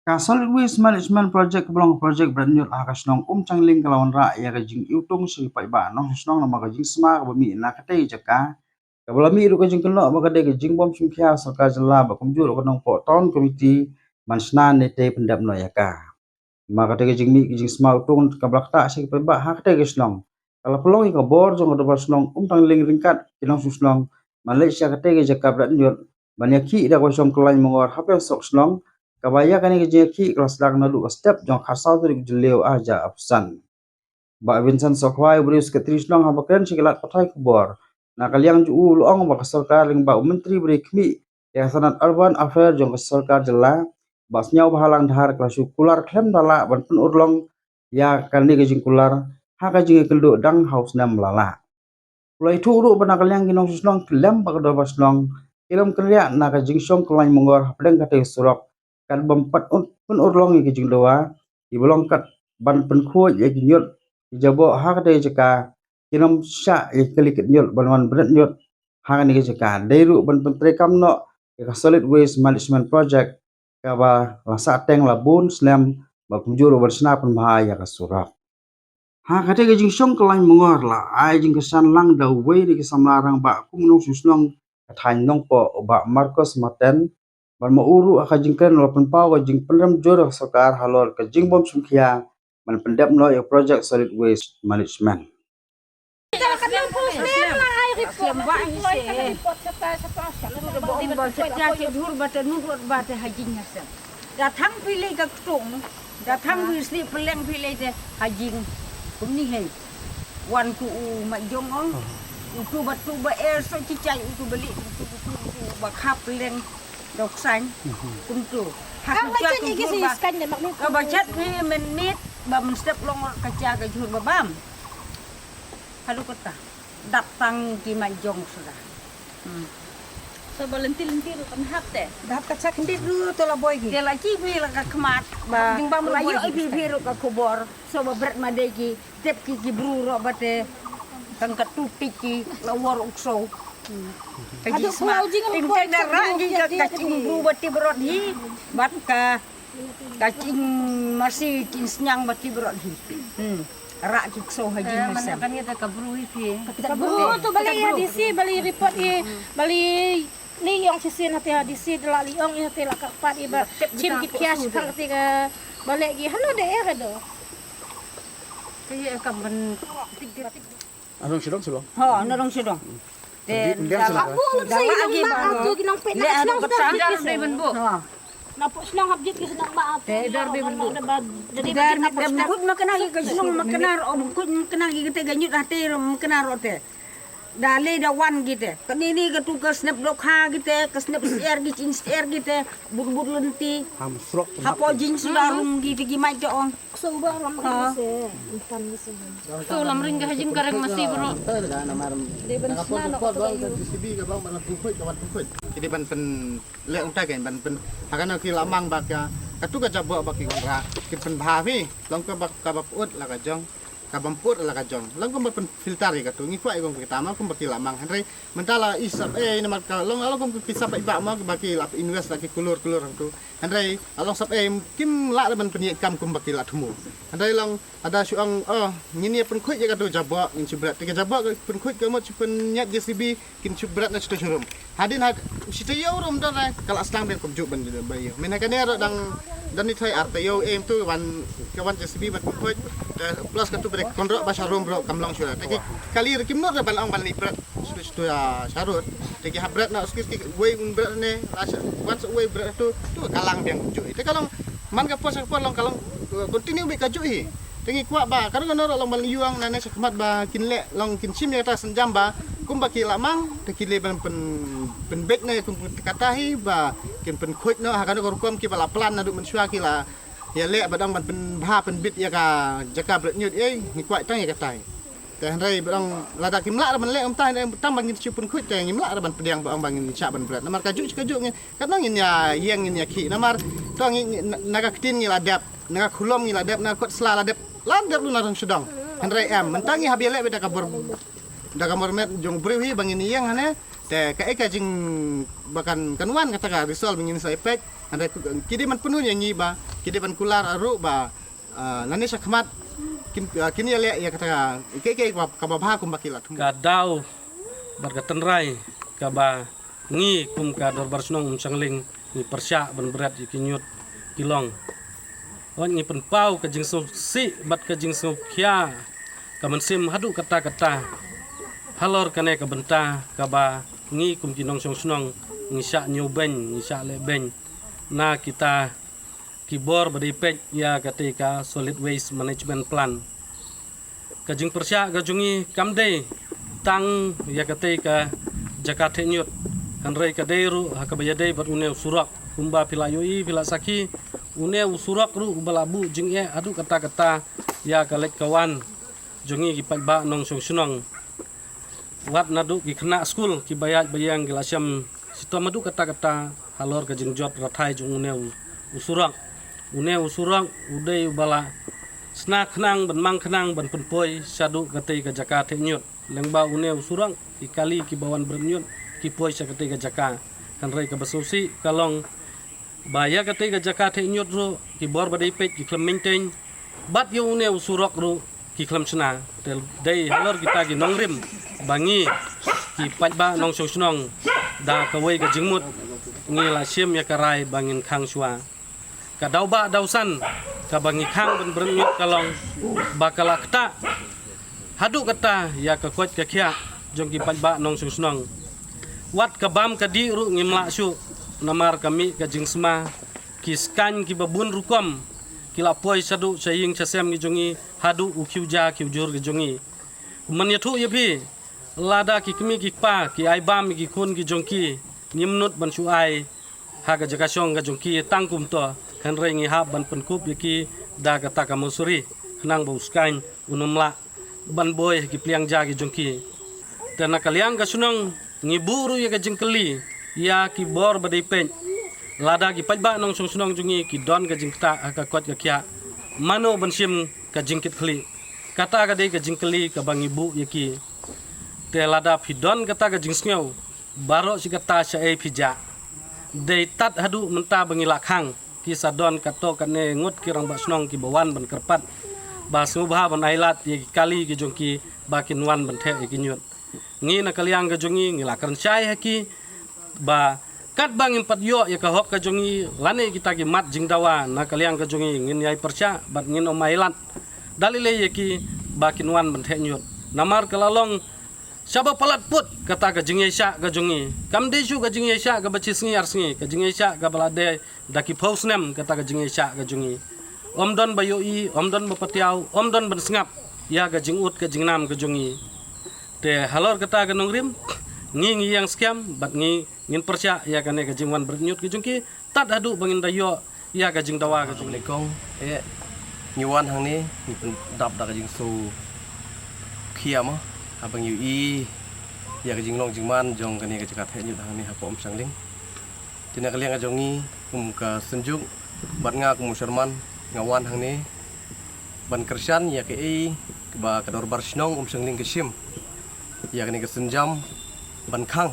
Ka solid waste management project belong project beranyut akas nong changling kalawan ra ya kajing iutung si pai ba nong snong na magajing sma ka bami na katay jaka ka balami ru kajing keno magade kajing bom sungkya sarkar jala ba kumjur ko nong po ton committee mansna ne te pendap no ya ka makate kajing mi kajing sma utung ka blakta si pai ba ha katay snong kalau pelong ka bor jong ka dabar snong changling ringkat kinong snong Malaysia katay jaka beranyut banyaki da ko song klai mongor hape sok snong kabaya kani kejeki kelas dak na lu step jong khasau tu jeleu aja absan ba Vincent Sokhwai berius ke trisnong ha bakren sikilat patai kubor na kaliang ju luong ba sarkar ling ba menteri beri kmi ya sanat urban affair jong sarkar jela basnya bahalang dahar kelas kular klem dala ban pun urlong ya kani kejing kular ha kejing keldo dang haus nam lala Mulai turu bana kaliang ginong susnong klem ba kador basnong ilom kerja na kejing song kelai mongor pedeng kate surok kan bempat pun urlong ye kijing doa ibolong kat ban pen khuo ye kinyot jabo ha kate jaka kinom sha ye kali kinyot ban wan berat nyot ha ni jaka dairu ban pen trekam no ye solid waste management project ka ba lasa teng labun slam ba punjur ban sna pun bahaya ka surak ha kate kijing song kelai mongor la ai jing kesan lang da wei ni kisamlarang ba kumnong susnong thain nong po ba Marcos Martin ban mauru aka jingkan walaupun pau ka jing penram jor sarkar halor ka jing bom sumkhia man pendap no ya project solid waste management datang pilih ke tung datang pilih peleng pilih de hajing kum ni hai wan ku ma jong ong utu batu ba air so cicai utu beli utu ba khap peleng dok xanh kum tu hak cha kum tu ba ba chat ni men nit ba men step long ka cha ka jur ba bam halu kota datang ki ma jong sudah so lentil kan hak teh dah ka cha kendit ru to la boy ki la ki pi la ka khmat ba jing ba la yo pi pi ru ka kubor so ba berat ma de ki tep ki bru ro ba te kan ka tutik ki la war ukso aduh mau jingan ting teng na ra ji ka cing bru ba ti brot hi bat ka cing masih cing senyang ba ti brot hi ra ki so haji masam kan kita kabru pi kabru tu balik hadisi balik report balik ni yang sisi hati hadisi dela liong hati la kapat iba cim ki kias kang tiga balik gi halo de era do kaya kaban Anong sidong silo? ha narong sidong Diam sila. aku saya lagi tu ginong pet nak senang dar be benbu napok senang habjit ki senang maaf dar be benbu jadi dar nak bukut makanang ki senang makanar o bukut makanang ki te ganyut hati makanar o te dale da wan gitu kanini ka tu ka snap dok ha gitu ka snap share gi cin share gitu bur lenti Hamsrok. hapo jing sudarung gitu gi mai jo ong so ba ram se ikan se so lamring ga hajing kareng masih bro Jadi ban pen le ung tagen ban pen akan ki lamang bak ya katu ka jabo bak ki ra ki pen bhavi long ka bak ka bak ut la ka jong ka bamput la ka jong long ka pen filter ka tu ngi kwai gong kita ma kum bak ki lamang hanre mentala isap namat ka long along kum ki sap ba ma bak ki lap invest la ki kulur tu hanre along sap kim la ban pen kam kum bak ki la thumu hanre long ada suang ngini pen khoi ya ka tu jabo ngin subrat ti ka jabo pen khoi ka mo pen nyat JCB kin subrat na sto churum hadin had sita yo rum da kala aslang ben kum ju ban bayo menakan ya dan ni thai arte yo tu wan kawan JCB ban khoi plus ka tu brek konro ba sharum bro kamlong sura taki kali kim no ban ong ban ni brat sto ya sharut taki habrat na skis ki way un brat ne rasa once way brat tu kalang biang ju itu kalau man ka pos long kalong continue be ka ju hi tengi kuat ba karena kan orang long yuang nane sekmat ba kinle long kin sim ya ta senjam ba kum ba ki lamang te kile ban pen bek ne kum katahi ba kin pen khoi no ha kan ko kum ki bala plan na du men syua ki la ya le badang ban pen bha pen bit ya ka jaka bret nyut ni kuat tang ya katai te hanrai badang lada kimla ban le tai tam bangin chu pen khoi te ngimla ban pedang ba bangin cha ban bret namar kaju ngin kadang ngin ya hiang ngin ya ki namar to ngin naga kitin ngin ladap naga khulom ngin ladap na kot sla ladap landap lu narang sedang hanrai mentangi habiale beda kabur da kamar met jong brewi bangin yang hane แต่ka eka jing bakan kanwan kata ka resolve ngin so efek ada kidi man penuh nyanyi ba kidi man kular aru ba nani sakmat kini ya kata ke kababha kum bakila tum ka daw barkatan rai ka ba ngi kum ka dorbar snong sangling ni persya ban berat ikinyut kilong wan ngi pen pau ka jing so si bat ka jing so kya ka mensim hadu kata halor kane ka benta ka ba ngi kum kinong snong ngi sya nyoben ngi sya leben na kita kibor badipek ya ketika solid waste management plan kajing persya gajungi kamde tang ya ketika Jakarta nyut hanrei kaderu hakabayade bat une surak kumba pilayoi pilasaki une usurak ru balabu jing adu kata ya kalek kawan jungi kipat ba nong sunong wat nadu ki kena school ki bayat bayang gilasyam situ madu kata halor kajing jot rathai jung une usurak udai bala snak kenang ban mang kenang ban penpoi sadu kate ka Jakarta nyut lengba une usurang ikali ki bawan bernyut ki poi sa kate ka Jakarta kan rei ka basusi kalong baya kate ka Jakarta nyut ro ki bor badai pet ki klem maintain bat yo une usurak ro ki klem sna tel dei halor kita ki nongrim bangi ki patba nong sonong da kawai ka jingmut ngi la sim ya karai bangin khang shwa ka dauba dausan ka bangi khang ben bernyut kalong bakalakta hadu kata ya ka kot ka khia jong ki patba nong sunong wat ka bam ka di ru ngimla su namar kami ka jingsma ki skan ki babun rukom ki lapoi sadu saying chasem gi jongi hadu ukhiuja khiujur gi jongi manyathu yabi lada ki kmi ki pa ki aibam ki khun ki jongki nimnut ban su ai ha ga jakasong ga jongki tangkum to kan rei ngi hab ban penkup yaki da kata kamusuri nang bau skain unumla ban boy ki pliang jagi jongki tena kaliang ga sunong ngi buru ya ga jingkeli ya ki bor badai pen lada ki pajba nong sunong jungi ki don ga jingta ka kot ga kya mano ban sim ka jingkit khli kata ga dei ga jingkeli ka bang ibu yaki te lada pidon kata ga jingsngeu baro si kata sya e pija dei tat hadu menta bangila khang kisah don kato kane ngut kirang basnong ki bawan ban kerpat bas ngubha ban ailat ye kali ki jongki bakin wan ban the ki nyut ngi na kaliang ga jongi ngila kan chai haki ba kat bang impat yo ya ka hok ka jongi lane kita ki mat jingdawa na kaliang ga jongi ngin yai persya bat ngin omailat dalile ye ki bakin wan ban the nyut namar kalalong Saba palat put kata ka jingye sya ka jongi kam desu ka jingye sya ka bacis ngi arsingi ka jingye sya ka balade daki pausnem kata ka jingye sya ka jongi omdon bayoi omdon bapatiau omdon ban sngap ya ka jingut ka jingnam ka jongi te halor kata ka nongrim ngi yang scam bat ngi ngin persya ya ka ne ka jingwan bernyut ka jongki tat hadu bangin dayo ya ka jingdawa ka jongi Assalamualaikum ngiwan hang ni dap da ka jing so khiam abang yui ya ka jinglong jingman jong kani ka jakat he nyut hang ni hapom sangling tina kaliang ka jongi ka senjuk bat nga ku musarman ngawan hang ni ban kersan ya ke ba ka dorbar snong sangling ka sim ya kani ka senjam ban khang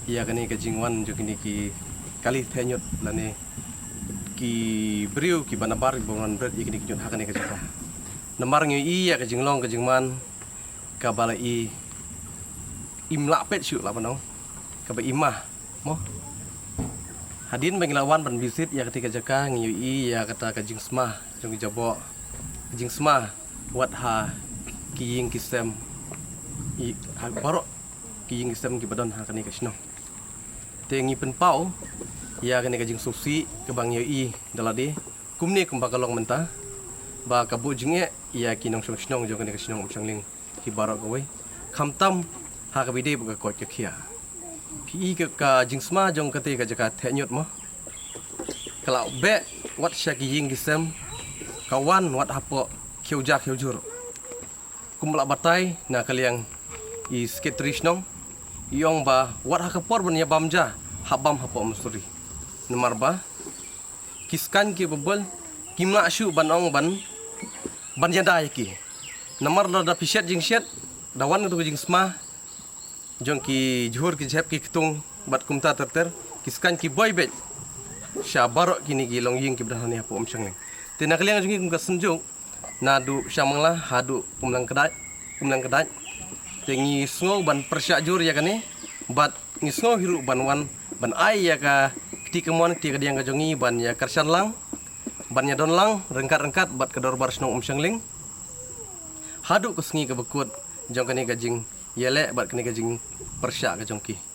ya kani ka jingwan jo kini ki kali the nyut lane ki briu ki banabar bongan bret ikini nyut hakani ka jakat namar ngi ya ka jinglong ka jingman kabala imla pet syuk lah panong kaba imah mo hadin bangilawan ban visit ya ketika jaka ngi ya kata ka jingsma jong jabo jingsma wat ha kiying kisem i ha baro kiying kisem ki badon ha kani ka sno tengi penpau ya kani ka jing susi ke bang yui dalade kumne kumbakalong menta ba kabu jinge ya kinong snong jong kani ka snong sangling ki barok kowe khamtam ha ka bide ba ko khia pi ka jingsma jong kate ka jaka thenyot mo kalau be wat syaki ying gisem kawan wat hapo khiuja khiujur kumla batai na kaliang i sketrishnong yong ba wat ha ka por ban ya bamja habam hapo musuri nomor ba kiskan ki bebel kimla shu banong ban yanda ki namar da piset jing set dawan tu jing sma jong ki juhur ki jep ki ketung bat kumta terter kiskan ki boy bet syabarok kini ki long ying ki berani apa omsyang ni tina kalian jong ki kum senjuk nadu syamanglah hadu kumlang kedai tengi sngo ban persyak jur ya kani bat ni sngo hiru ban wan ban ai ya ka ti kemon ti ka diang ka jongi ban ya karsan lang ban ya don lang rengkat bat kedor bar snong omsyang ling hadu ko sngi ka bekut jong kani ka jing yelek bat kani ka jing persyak ka jong ki